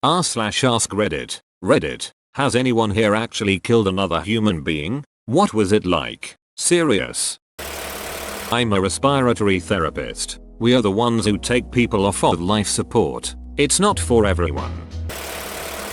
r/AskReddit. Reddit. Has anyone here actually killed another human being? What was it like? Serious. I'm a respiratory therapist. We are the ones who take people off of life support. It's not for everyone.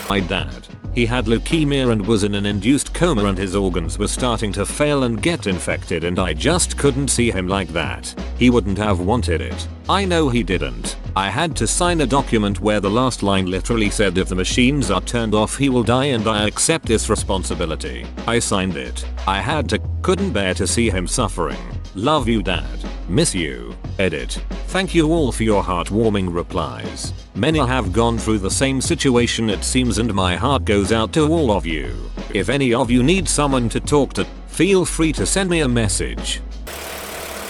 My dad. He had leukemia and was in an induced coma and his organs were starting to fail and get infected and I just couldn't see him like that. He wouldn't have wanted it. I know he didn't. I had to sign a document where the last line literally said if the machines are turned off he will die and I accept this responsibility. I signed it. I had to, couldn't bear to see him suffering. Love you dad. Miss you. Edit. Thank you all for your heartwarming replies. Many have gone through the same situation it seems and my heart goes out to all of you. If any of you need someone to talk to, feel free to send me a message.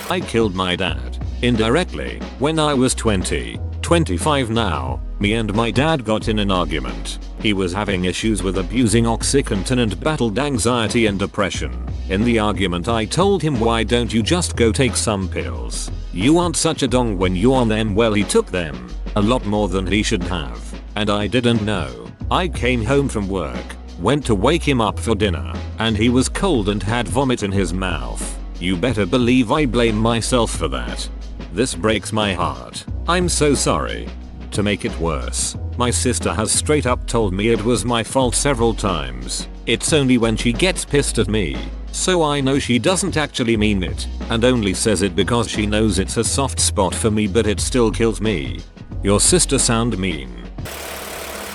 I killed my dad. Indirectly, when I was 25 now, me and my dad got in an argument. He was having issues with abusing Oxycontin and battled anxiety and depression. In the argument I told him why don't you just go take some pills. You aren't such a dong when you're on them. Well he took them. A lot more than he should have. And I didn't know. I came home from work, went to wake him up for dinner, and he was cold and had vomit in his mouth. You better believe I blame myself for that. This breaks my heart. I'm so sorry. To make it worse, my sister has straight up told me it was my fault several times. It's only when she gets pissed at me. So I know she doesn't actually mean it, and only says it because she knows it's a soft spot for me, but it still kills me. Your sister sound mean.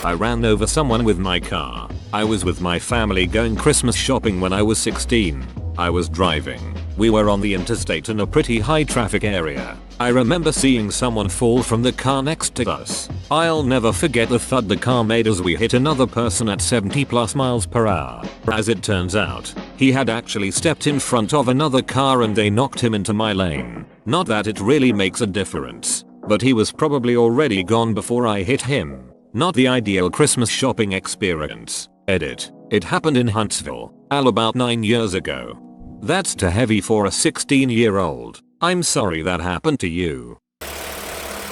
I ran over someone with my car. I was with my family going Christmas shopping when I was 16. I was driving. We were on the interstate in a pretty high traffic area. I remember seeing someone fall from the car next to us. I'll never forget the thud the car made as we hit another person at 70+ miles per hour. As it turns out, he had actually stepped in front of another car and they knocked him into my lane. Not that it really makes a difference, but he was probably already gone before I hit him. Not the ideal Christmas shopping experience. Edit. It happened in Huntsville, about 9 years ago. That's too heavy for a 16-year-old. I'm sorry that happened to you.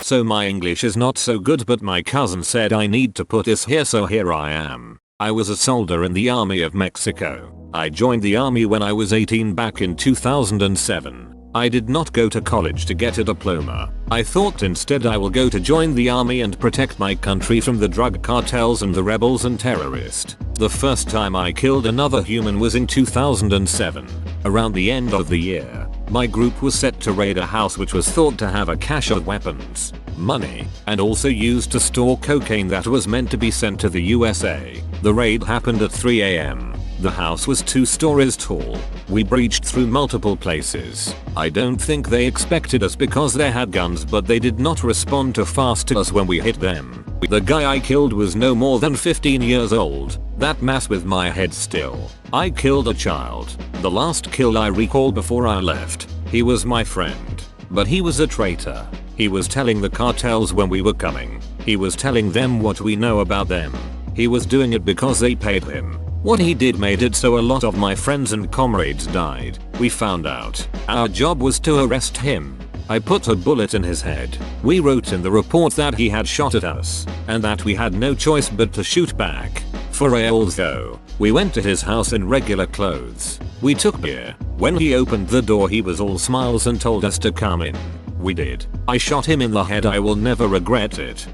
So my English is not so good, but my cousin said I need to put this here, so here I am. I was a soldier in the Army of Mexico. I joined the army when I was 18 back in 2007. I did not go to college to get a diploma. I thought instead I will go to join the army and protect my country from the drug cartels and the rebels and terrorists. The first time I killed another human was in 2007. Around the end of the year, my group was set to raid a house which was thought to have a cache of weapons, money, and also used to store cocaine that was meant to be sent to the USA. The raid happened at 3 AM. The house was 2 stories tall. We breached through multiple places. I don't think they expected us because they had guns, but they did not respond too fast to us when we hit them. The guy I killed was no more than 15 years old. That mess with my head still. I killed a child. The last kill I recall before I left. He was my friend. But he was a traitor. He was telling the cartels when we were coming. He was telling them what we know about them. He was doing it because they paid him. What he did made it so a lot of my friends and comrades died. We found out. Our job was to arrest him. I put a bullet in his head. We wrote in the report that he had shot at us, and that we had no choice but to shoot back. For reals though, we went to his house in regular clothes. We took beer. When he opened the door he was all smiles and told us to come in. We did. I shot him in the head. I will never regret it.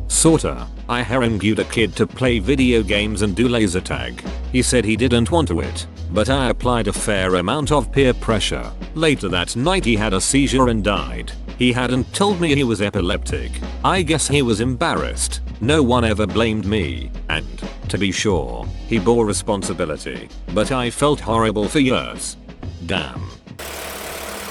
Sorta. I harangued a kid to play video games and do laser tag. He said he didn't want to it, but I applied a fair amount of peer pressure. Later that night he had a seizure and died. He hadn't told me he was epileptic. I guess he was embarrassed. No one ever blamed me, and, to be sure, he bore responsibility, but I felt horrible for years. Damn.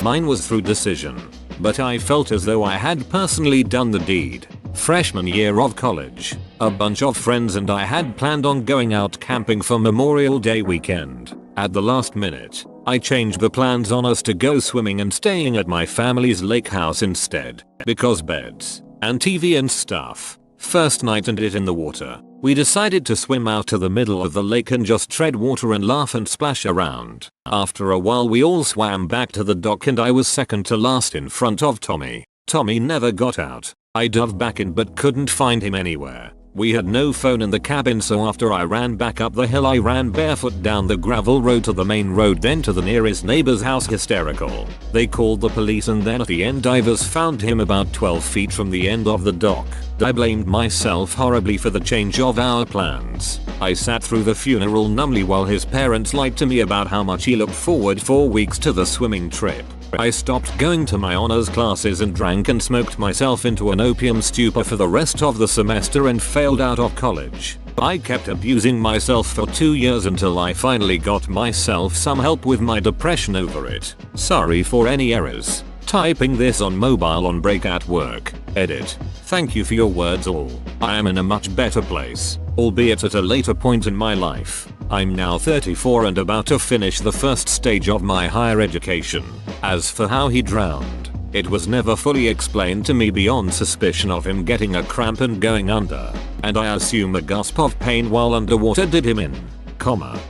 Mine was through decision, but I felt as though I had personally done the deed. Freshman year of college, a bunch of friends and I had planned on going out camping for Memorial Day weekend. At the last minute, I changed the plans on us to go swimming and staying at my family's lake house instead, because beds, and TV and stuff. First night and it in the water, we decided to swim out to the middle of the lake and just tread water and laugh and splash around. After a while we all swam back to the dock and I was second to last in front of Tommy. Tommy never got out. I dove back in but couldn't find him anywhere. We had no phone in the cabin, so after I ran back up the hill I ran barefoot down the gravel road to the main road, then to the nearest neighbor's house hysterical. They called the police and then at the end divers found him about 12 feet from the end of the dock. I blamed myself horribly for the change of our plans. I sat through the funeral numbly while his parents lied to me about how much he looked forward 4 weeks to the swimming trip. I stopped going to my honors classes and drank and smoked myself into an opium stupor for the rest of the semester and failed out of college. I kept abusing myself for 2 years until I finally got myself some help with my depression over it. Sorry for any errors. Typing this on mobile on break at work. Edit. Thank you for your words all. I am in a much better place, albeit at a later point in my life. I'm now 34 and about to finish the first stage of my higher education. As for how he drowned, it was never fully explained to me beyond suspicion of him getting a cramp and going under, and I assume a gasp of pain while underwater did him in, comma.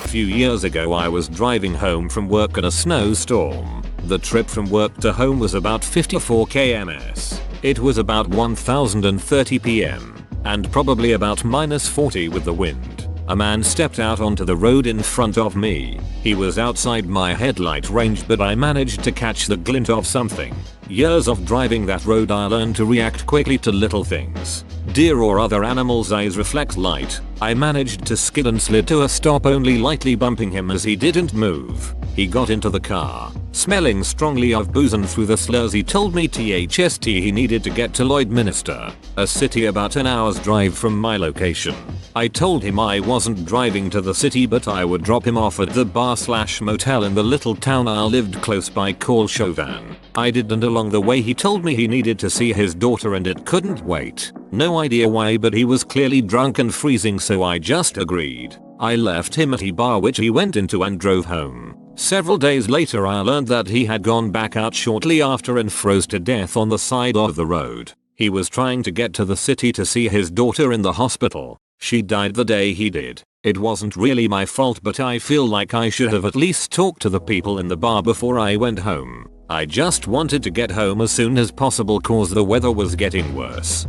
A few years ago I was driving home from work in a snowstorm. The trip from work to home was about 54 kms. It was about 1030 pm, and probably about -40 with the wind. A man stepped out onto the road in front of me. He was outside my headlight range, but I managed to catch the glint of something. Years of driving that road I learned to react quickly to little things. Deer or other animals' eyes reflect light. I managed to skid and slid to a stop, only lightly bumping him as he didn't move. He got into the car, smelling strongly of booze, and through the slurs he told me THST he needed to get to Lloydminster, a city about an hour's drive from my location. I told him I wasn't driving to the city, but I would drop him off at the bar/motel in the little town I lived close by called Chauvin. I did, and along the way he told me he needed to see his daughter and it couldn't wait. No idea why, but he was clearly drunk and freezing, so I just agreed. I left him at a bar which he went into and drove home. Several days later I learned that he had gone back out shortly after and froze to death on the side of the road. He was trying to get to the city to see his daughter in the hospital. She died the day he did. It wasn't really my fault, but I feel like I should have at least talked to the people in the bar before I went home. I just wanted to get home as soon as possible cause the weather was getting worse.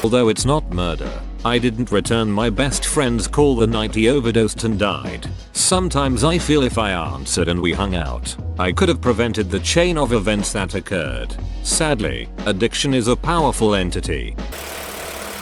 Although it's not murder, I didn't return my best friend's call the night he overdosed and died. Sometimes I feel if I answered and we hung out, I could have prevented the chain of events that occurred. Sadly, addiction is a powerful entity.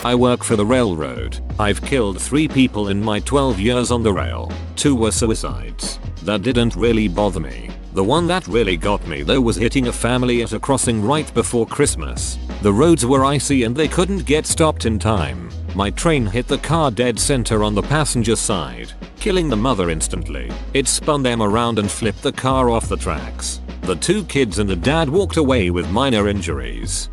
I work for the railroad. I've killed 3 people in my 12 years on the rail. 2 were suicides. That didn't really bother me. The one that really got me though was hitting a family at a crossing right before Christmas. The roads were icy and they couldn't get stopped in time. My train hit the car dead center on the passenger side, killing the mother instantly. It spun them around and flipped the car off the tracks. The 2 kids and the dad walked away with minor injuries.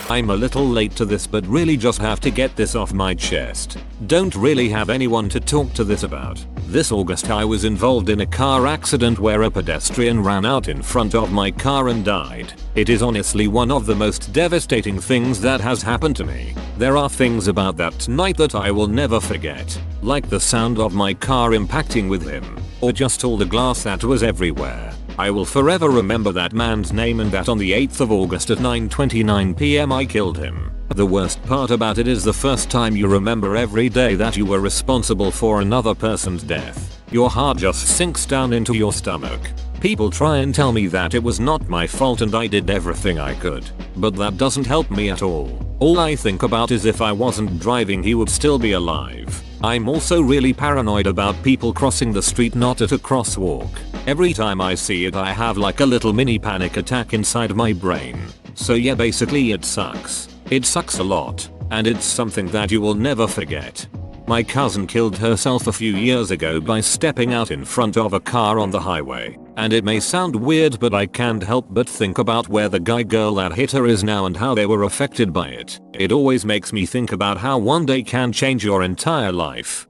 I'm a little late to this, but really just have to get this off my chest. Don't really have anyone to talk to this about. This August I was involved in a car accident where a pedestrian ran out in front of my car and died. It is honestly one of the most devastating things that has happened to me. There are things about that night that I will never forget, like the sound of my car impacting with him, or just all the glass that was everywhere. I will forever remember that man's name, and that on the 8th of August at 9:29 p.m. I killed him. The worst part about it is the first time you remember every day that you were responsible for another person's death, your heart just sinks down into your stomach. People try and tell me that it was not my fault and I did everything I could, but that doesn't help me at all. All I think about is if I wasn't driving he would still be alive. I'm also really paranoid about people crossing the street not at a crosswalk. Every time I see it I have like a little mini panic attack inside my brain. So yeah, basically it sucks. It sucks a lot, and it's something that you will never forget. My cousin killed herself a few years ago by stepping out in front of a car on the highway. And it may sound weird, but I can't help but think about where the girl that hit her is now and how they were affected by it. It always makes me think about how one day can change your entire life.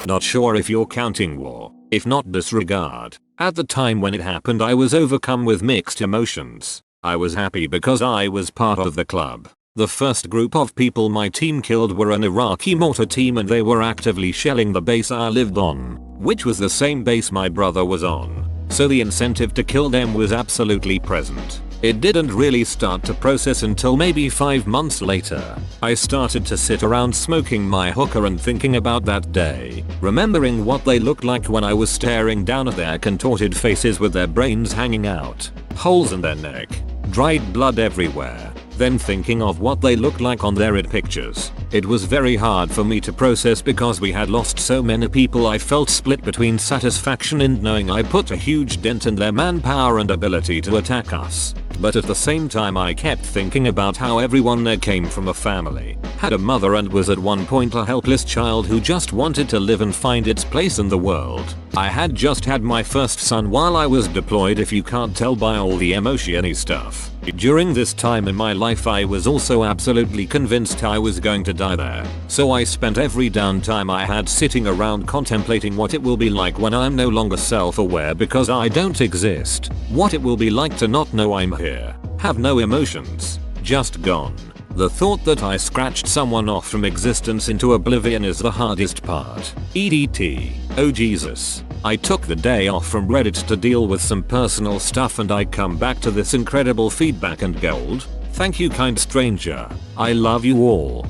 Not sure if you're counting war. If not, disregard. At the time when it happened I was overcome with mixed emotions. I was happy because I was part of the club. The first group of people my team killed were an Iraqi mortar team, and they were actively shelling the base I lived on, which was the same base my brother was on. So the incentive to kill them was absolutely present. It didn't really start to process until maybe 5 months later. I started to sit around smoking my hookah and thinking about that day, remembering what they looked like when I was staring down at their contorted faces with their brains hanging out, holes in their neck, dried blood everywhere, then thinking of what they looked like on their pictures. It was very hard for me to process because we had lost so many people. I felt split between satisfaction in knowing I put a huge dent in their manpower and ability to attack us, but at the same time I kept thinking about how everyone there came from a family, had a mother, and was at one point a helpless child who just wanted to live and find its place in the world. I had just had my first son while I was deployed, if you can't tell by all the emotion-y stuff. During this time in my life I was also absolutely convinced I was going to die there, so I spent every downtime I had sitting around contemplating what it will be like when I'm no longer self-aware because I don't exist, what it will be like to not know I'm here, have no emotions, just gone. The thought that I scratched someone off from existence into oblivion is the hardest part. EDT. Oh Jesus. I took the day off from Reddit to deal with some personal stuff and I come back to this incredible feedback and gold. Thank you, kind stranger. I love you all.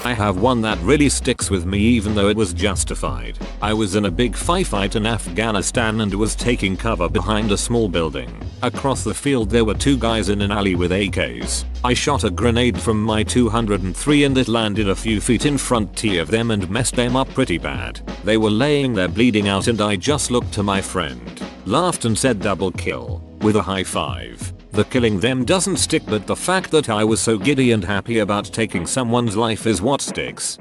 I have one that really sticks with me even though it was justified. I was in a big firefight in Afghanistan and was taking cover behind a small building. Across the field there were 2 guys in an alley with AKs. I shot a grenade from my 203 and it landed a few feet in front of them and messed them up pretty bad. They were laying there bleeding out and I just looked to my friend, laughed and said double kill, with a high five. The killing them doesn't stick, but the fact that I was so giddy and happy about taking someone's life is what sticks.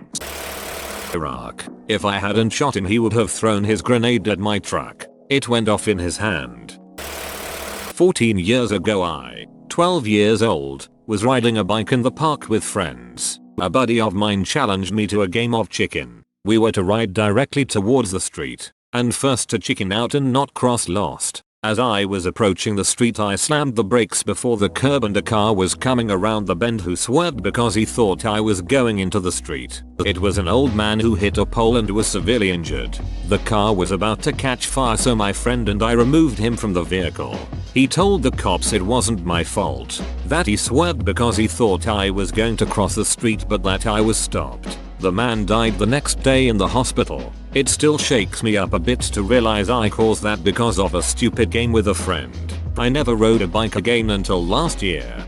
Iraq. If I hadn't shot him he would have thrown his grenade at my truck. It went off in his hand. 14 years ago I, 12 years old, was riding a bike in the park with friends. A buddy of mine challenged me to a game of chicken. We were to ride directly towards the street, and first to chicken out and not cross lost. As I was approaching the street I slammed the brakes before the curb and a car was coming around the bend who swerved because he thought I was going into the street. It was an old man who hit a pole and was severely injured. The car was about to catch fire, so my friend and I removed him from the vehicle. He told the cops it wasn't my fault, that he swerved because he thought I was going to cross the street but that I was stopped. The man died the next day in the hospital. It still shakes me up a bit to realize I caused that because of a stupid game with a friend. I never rode a bike again until last year.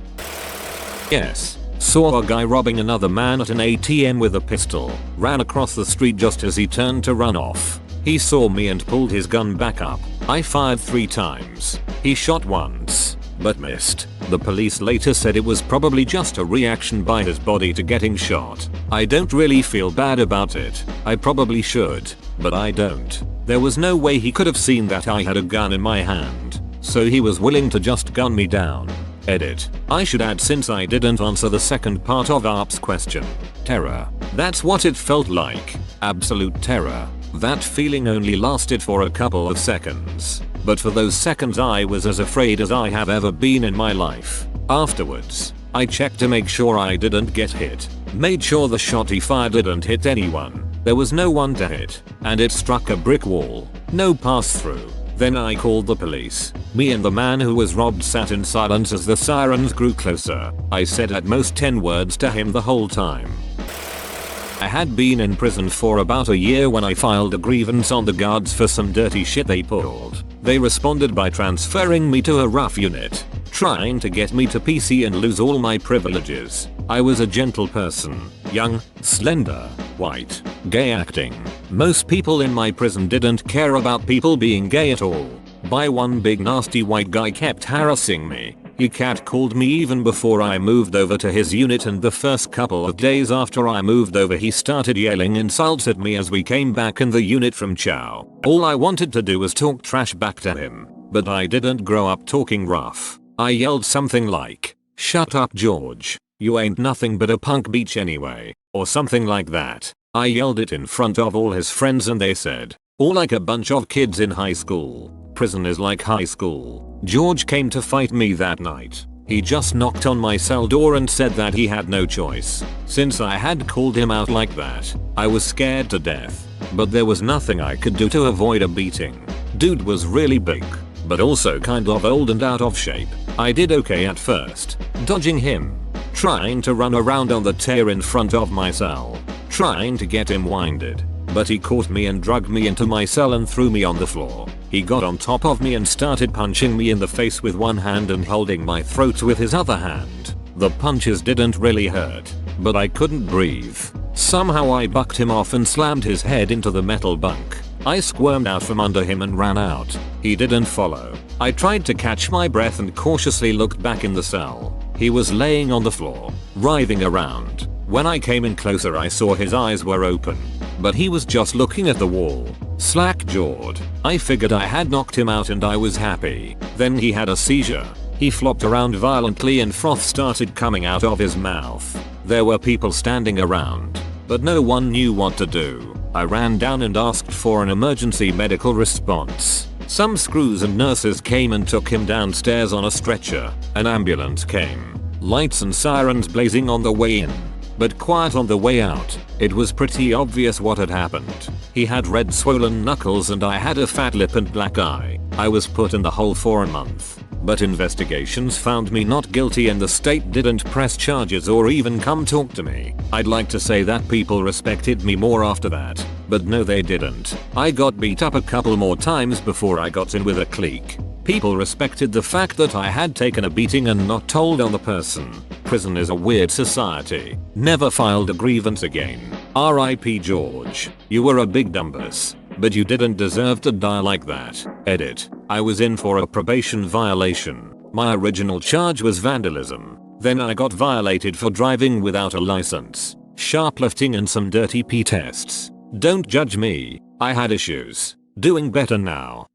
Yes. Saw a guy robbing another man at an ATM with a pistol. Ran across the street just as he turned to run off. He saw me and pulled his gun back up. I fired 3 times. He shot once, but missed. The police later said it was probably just a reaction by his body to getting shot. I don't really feel bad about it. I probably should, but I don't. There was no way he could have seen that I had a gun in my hand, so he was willing to just gun me down. Edit. I should add, since I didn't answer the second part of ARP's question. Terror. That's what it felt like. Absolute terror. That feeling only lasted for a couple of seconds, but for those seconds I was as afraid as I have ever been in my life. Afterwards, I checked to make sure I didn't get hit. Made sure the shot he fired didn't hit anyone. There was no one to hit, and it struck a brick wall. No pass through. Then I called the police. Me and the man who was robbed sat in silence as the sirens grew closer. I said at most 10 words to him the whole time. I had been in prison for about a year when I filed a grievance on the guards for some dirty shit they pulled. They responded by transferring me to a rough unit, trying to get me to PC and lose all my privileges. I was a gentle person, young, slender, white, gay acting. Most people in my prison didn't care about people being gay at all. One big nasty white guy kept harassing me. He catcalled me even before I moved over to his unit, and the first couple of days after I moved over he started yelling insults at me as we came back in the unit from chow. All I wanted to do was talk trash back to him, but I didn't grow up talking rough. I yelled something like, "Shut up George, you ain't nothing but a punk bitch anyway," or something like that. I yelled it in front of all his friends and they said, "All like a bunch of kids in high school. Prison is like high school." George came to fight me that night. He just knocked on my cell door and said that he had no choice. Since I had called him out like that, I was scared to death. But there was nothing I could do to avoid a beating. Dude was really big, but also kind of old and out of shape. I did okay at first, dodging him, trying to run around on the tear in front of my cell, trying to get him winded, but he caught me and dragged me into my cell and threw me on the floor. He got on top of me and started punching me in the face with one hand and holding my throat with his other hand. The punches didn't really hurt, but I couldn't breathe. Somehow I bucked him off and slammed his head into the metal bunk. I squirmed out from under him and ran out. He didn't follow. I tried to catch my breath and cautiously looked back in the cell. He was laying on the floor, writhing around. When I came in closer I saw his eyes were open, but he was just looking at the wall, slack-jawed. I figured I had knocked him out and I was happy. Then he had a seizure. He flopped around violently and froth started coming out of his mouth. There were people standing around, but no one knew what to do. I ran down and asked for an emergency medical response. Some screws and nurses came and took him downstairs on a stretcher. An ambulance came. Lights and sirens blazing on the way in, but quiet on the way out. It was pretty obvious what had happened. He had red swollen knuckles and I had a fat lip and black eye. I was put in the hole for a month. But investigations found me not guilty and the state didn't press charges or even come talk to me. I'd like to say that people respected me more after that, but no they didn't. I got beat up a couple more times before I got in with a clique. People respected the fact that I had taken a beating and not told on the person. Prison is a weird society. Never filed a grievance again. R.I.P. George. You were a big dumbass, but you didn't deserve to die like that. Edit. I was in for a probation violation. My original charge was vandalism. Then I got violated for driving without a license, shoplifting and some dirty P tests. Don't judge me. I had issues. Doing better now.